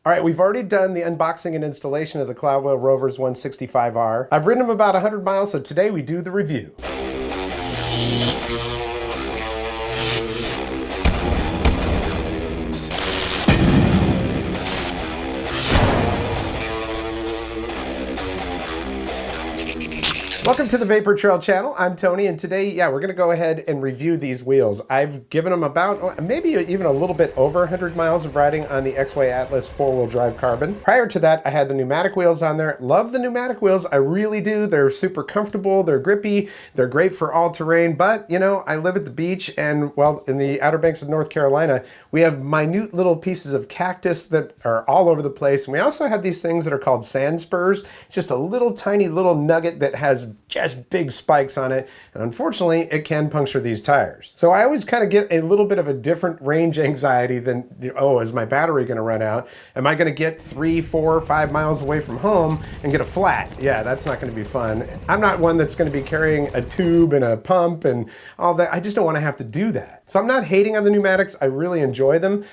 All right, we've already done the unboxing and installation of the Cloudwheel Rover's 165R. I've ridden them about 100 miles, so today we do the review. Welcome to the Vapor Trail channel. I'm Tony, and today, we're gonna go ahead and review these wheels. I've given them about, maybe even a little bit over 100 miles of riding on the Exway Atlas 4-wheel drive carbon. Prior to that, I had the pneumatic wheels on there. Love the pneumatic wheels, I really do. They're super comfortable, they're grippy, they're great for all terrain, but you know, I live at the beach and, well, in the Outer Banks of North Carolina, we have minute little pieces of cactus that are all over the place. And we also have these things that are called sand spurs. It's just a little tiny little nugget that has just big spikes on it, and unfortunately it can puncture these tires. So I always kind of get a little bit of a different range anxiety than, oh, is my battery going to run out? Am I going to get 3, 4, 5 miles away from home and get a flat? Yeah, that's not going to be fun. I'm not one that's going to be carrying a tube and a pump and all that. I just don't want to have to do that. So I'm not hating on the pneumatics. I really enjoy them.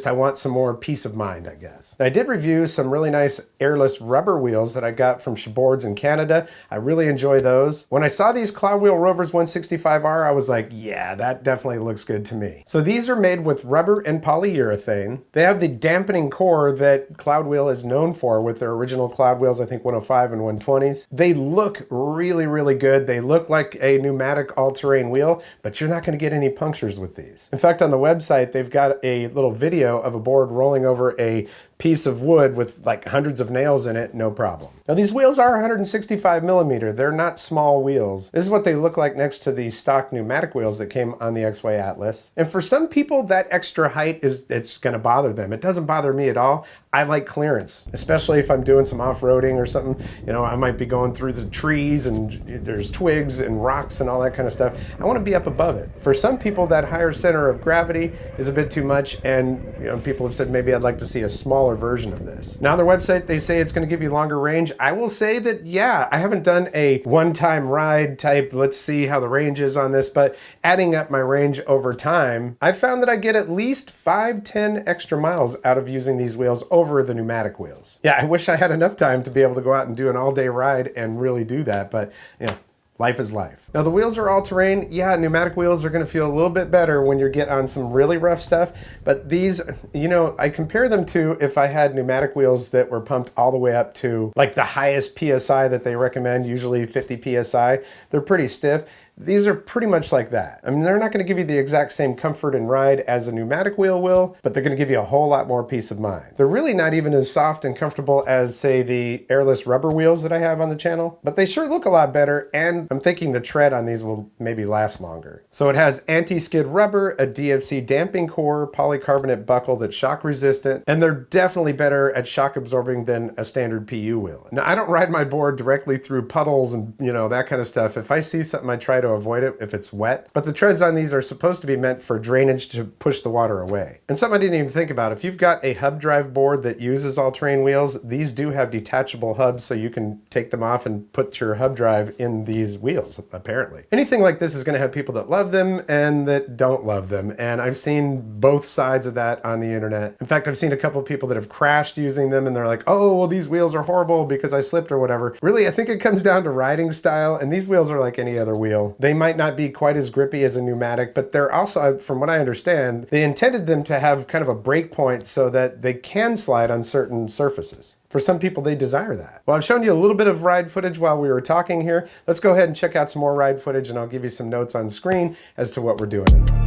I want some more peace of mind, I guess. I did review some really nice airless rubber wheels that I got from Boards in Canada. I really enjoy those. When I saw these Cloudwheel Rover's 165R, I was like, yeah, that definitely looks good to me. So these are made with rubber and polyurethane. They have the dampening core that Cloudwheel is known for with their original Cloudwheels, I think 105 and 120s. They look really, really good. They look like a pneumatic all-terrain wheel, but you're not gonna get any punctures with these. In fact, on the website, they've got a little video of a board rolling over a piece of wood with like hundreds of nails in it, no problem. Now these wheels are 165 millimeter. They're not small wheels. This is what they look like next to the stock pneumatic wheels that came on the Exway Atlas. And for some people, that extra height it's gonna bother them. It doesn't bother me at all. I like clearance, especially if I'm doing some off-roading or something. You know, I might be going through the trees and there's twigs and rocks and all that kind of stuff. I want to be up above it. For some people, that higher center of gravity is a bit too much, and you know, people have said maybe I'd like to see a smaller version of this. Now on their website, they say it's going to give you longer range. I will say that, yeah, I haven't done a one-time ride type, let's see how the range is on this, but adding up my range over time, I found that I get at least 5-10 extra miles out of using these wheels over the pneumatic wheels. Yeah, I wish I had enough time to be able to go out and do an all-day ride and really do that, but you know, life is life. Now the wheels are all-terrain. Yeah, pneumatic wheels are gonna feel a little bit better when you get on some really rough stuff, but these, you know, I compare them to if I had pneumatic wheels that were pumped all the way up to like the highest PSI that they recommend, usually 50 PSI. They're pretty stiff. These are pretty much like that. I mean, they're not going to give you the exact same comfort and ride as a pneumatic wheel will, but they're going to give you a whole lot more peace of mind. They're really not even as soft and comfortable as, say, the airless rubber wheels that I have on the channel, but they sure look a lot better, and I'm thinking the tread on these will maybe last longer. So it has anti-skid rubber, a DFC damping core, polycarbonate buckle that's shock resistant, and they're definitely better at shock absorbing than a standard PU wheel. Now, I don't ride my board directly through puddles and, you know, that kind of stuff. If I see something, I try to avoid it if it's wet, but the treads on these are supposed to be meant for drainage to push the water away. And something I didn't even think about, if you've got a hub drive board that uses all-terrain wheels, these do have detachable hubs, so you can take them off and put your hub drive in these wheels, apparently. Anything like this is going to have people that love them and that don't love them, and I've seen both sides of that on the internet. In fact, I've seen a couple of people that have crashed using them, and they're like, oh, well, these wheels are horrible because I slipped or whatever. Really, I think it comes down to riding style, and these wheels are like any other wheel. They might not be quite as grippy as a pneumatic, but they're also, from what I understand, they intended them to have kind of a break point so that they can slide on certain surfaces. For some people, they desire that. Well, I've shown you a little bit of ride footage while we were talking here. Let's go ahead and check out some more ride footage, and I'll give you some notes on screen as to what we're doing in there.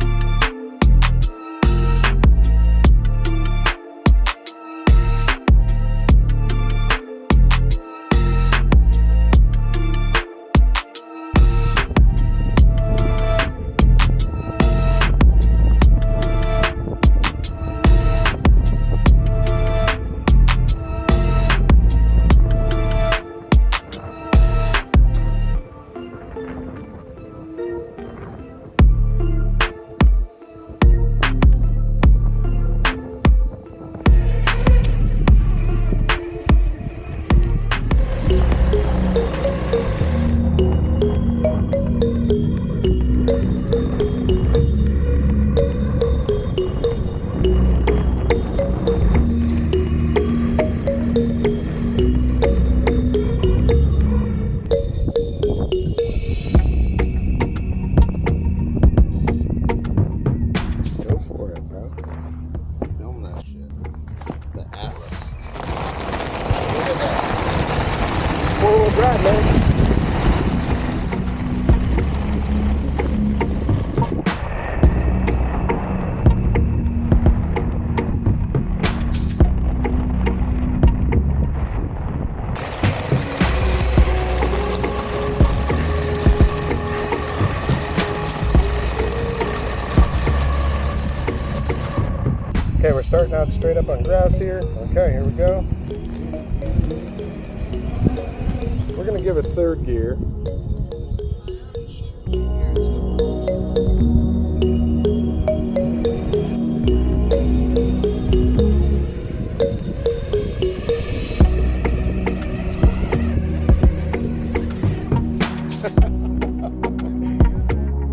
starting out straight up on grass here. Okay, here we go. We're gonna give it third gear.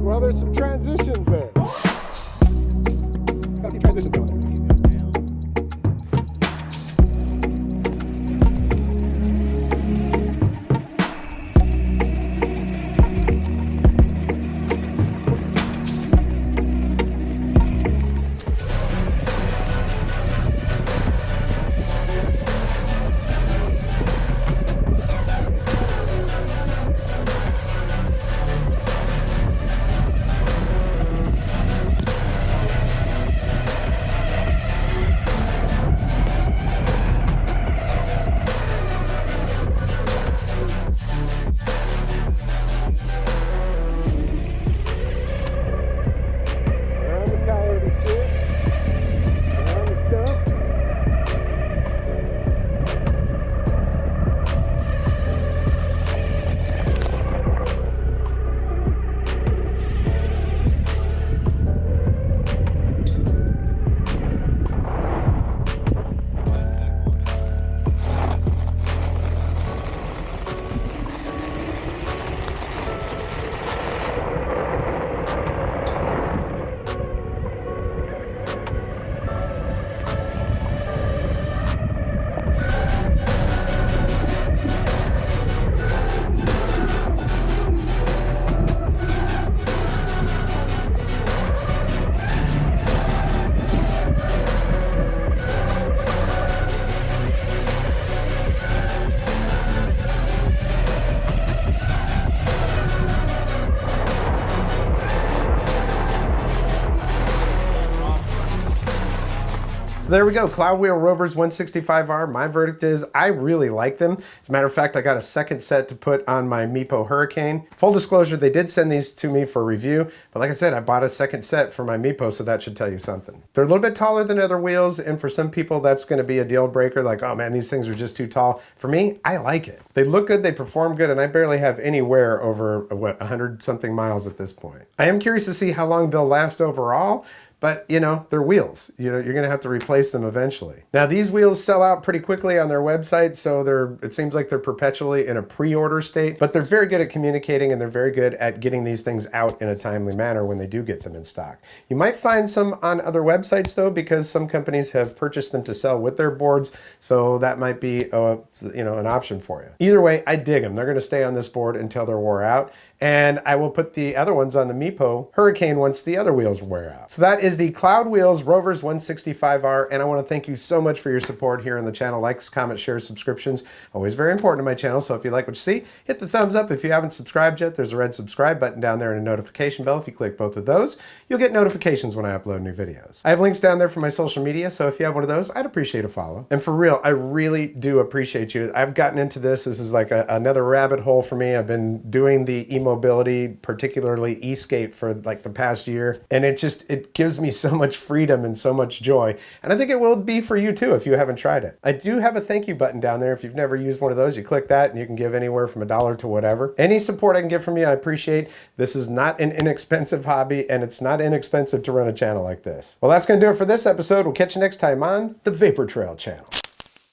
Well, there's some transitions there. Got a few transitions going there. So there we go, Cloudwheel Rovers 165R. My verdict is I really like them. As a matter of fact, I got a second set to put on my Meepo Hurricane. Full disclosure, they did send these to me for review, but like I said, I bought a second set for my Meepo, so that should tell you something. They're a little bit taller than other wheels, and for some people that's gonna be a deal breaker, like, oh man, these things are just too tall. For me, I like it. They look good, they perform good, and I barely have any wear over, what, 100 something miles at this point. I am curious to see how long they'll last overall, but you know, they're wheels. You know, you're gonna have to replace them eventually. Now these wheels sell out pretty quickly on their website, so it seems like they're perpetually in a pre-order state, but they're very good at communicating and they're very good at getting these things out in a timely manner when they do get them in stock. You might find some on other websites though, because some companies have purchased them to sell with their boards, so that might be an option for you. Either way, I dig them. They're gonna stay on this board until they're wore out, and I will put the other ones on the Meepo Hurricane once the other wheels wear out. So that is the Cloudwheels Rovers 165R, and I want to thank you so much for your support here on the channel. Likes, comments, shares, subscriptions, always very important to my channel, so if you like what you see, hit the thumbs up. If you haven't subscribed yet, there's a red subscribe button down there and a notification bell. If you click both of those, you'll get notifications when I upload new videos. I have links down there for my social media, so if you have one of those, I'd appreciate a follow. And for real, I really do appreciate you. I've gotten into this. This is like another rabbit hole for me. I've been doing the e-mobility, particularly e-skate, for like the past year, and it gives me so much freedom and so much joy, and I think it will be for you too if you haven't tried it. I do have a thank you button down there. If you've never used one of those, you click that and you can give anywhere from $1 to whatever. Any support I can get from you, I appreciate. This is not an inexpensive hobby, and it's not inexpensive to run a channel like this. Well, that's gonna do it for this episode. We'll catch you next time on the Vapor Trail channel.